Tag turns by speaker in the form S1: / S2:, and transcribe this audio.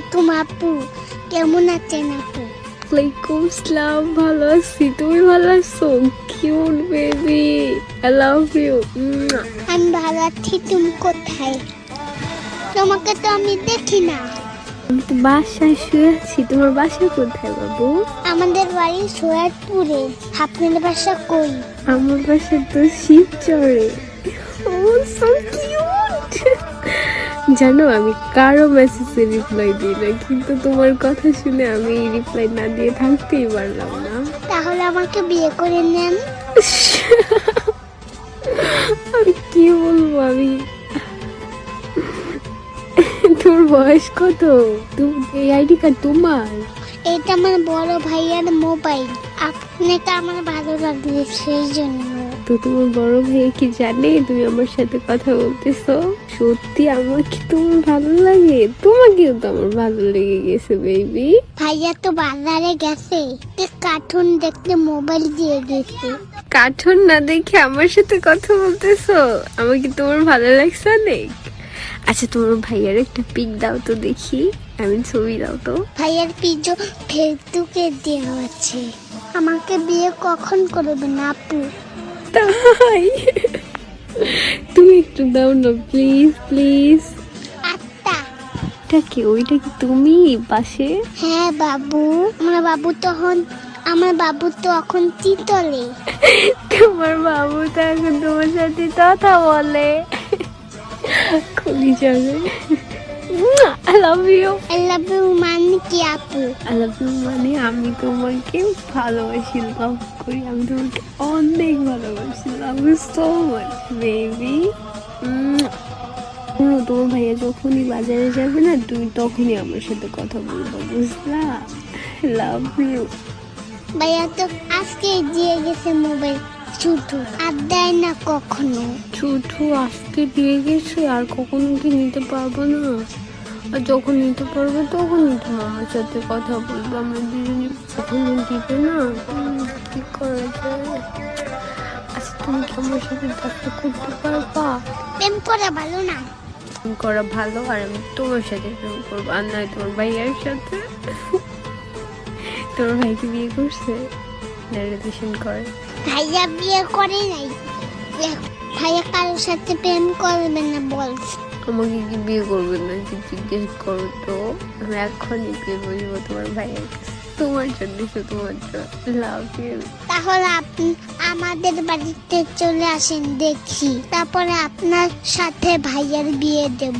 S1: আলাইকুম আপু, কেমন আছেন আপু?
S2: ওয়ালাইকুম আসসালাম, ভালো আছি। তুমি ভালো আছো? Cute baby, I love you.
S1: আমি ভালো আছি। তুমি কোথায়? তোমাকে তো আমি দেখি না।
S2: আমি তো বাসায় শুয়ে আছি। তোমার বাসা কোথায় বাবু?
S1: আমাদের বাড়ি সৈয়দপুরে। আপনার বাসা কই?
S2: আমার বাসা তো শিবচরে। ও সো কিউট। জানো আমি কারো মেসেজে রিপ্লাই দিই না, কিন্তু তোমার কথা শুনে আমি রিপ্লাই না দিয়ে থাকতেই পারলাম না।
S1: তাহলে আমাকে বিয়ে করে নেন।
S2: আমি কি বলবো, আমি তোর বয়স কত? এই আইডি কার্ড তোমার?
S1: এটা আমার বড় ভাইয়ার মোবাইল। আপনাকে আমার ভালো লাগবে সেই জন্য।
S2: তো তোমার বড় ভাই কি জানে তুমি আমার সাথে কথা বলতেছো? সত্যি আমার কি তোমার ভালো লাগে? তোমাকেও তো আমার ভালো লেগে গেছে বেবি।
S1: ভাইয়া তো বাজারে গেছে, কার্টুন দেখতে মোবাইল দিয়ে গেছে।
S2: কার্টুন না দেখে আমার সাথে কথা বলতেছো? আমার কি তোমার ভালো লাগছে অনেক? আচ্ছা তোমার ভাইয়ার একটা পিক দাও তো দেখি, আমি ছবি দাও তো।
S1: ভাইয়ার পিজো ফেসবুকে দেওয়া আছে। আমাকে বিয়ে কখন করবেন আপু?
S2: তাই তুমি একটু দাও না প্লিজ প্লিজ।
S1: আত্মা।
S2: এটা কি? ওইটা কি তুমি পাশে?
S1: হ্যাঁ বাবু, আমার বাবু তো এখন তিতলে।
S2: তোমার বাবু তো এখন তোমার সাথে কথা বলে। খুলি যাবে। I love you.
S1: I love you মানে কি আপু?
S2: আই লাভ ইউ মানে আমি তোমাকে ভালোবাসি, লাভ করি। আমি তোমাকে অনেক ভালোবাসি। Love you so much baby. তোমার ভাইয়া যখনই বাজারে যাবে না, তুমি তখনই আমার সাথে কথা বলবো, বুঝলা? Love you.
S1: ভাইয়া তো আজকে দিয়ে গেছে মোবাইল, শুধু আর দেয় না কখনো।
S2: ছুটু আজকে দিয়ে গেছে, আর কখনো কি নিতে পারবো না? আর যখন নিতে পারবো তখনই তো আমার সাথে কথা বলবো। আমরা দুজনে কখনো দিবে না। কি করা যায়? আচ্ছা তুমি কি আমার সাথে দেখা করতে পারবা?
S1: প্রেম করা ভালো না।
S2: প্রেম করা ভালো, আর আমি তোমার সাথে প্রেম করবো, আর নয় তোমার ভাইয়ের সাথে। তোমার ভাইকে বিয়ে করছে না রিলেশন করে?
S1: ভাইয়া বিয়ে করে নাই। ভাইয়া কারোর সাথে প্রেম করবে না বলছে।
S2: আমাকে কি বিয়ে করবে না কি জিজ্ঞেস করো তো? আমি এখনই বিয়ে বলবো তোমার ভাইয়ের কাছে, তোমার জন্য, শুধুমাত্র। Love you.
S1: তাহলে আপনি আমাদের বাড়িতে চলে আসেন, দেখি তারপরে আপনার সাথে ভাইয়ার বিয়ে দেব।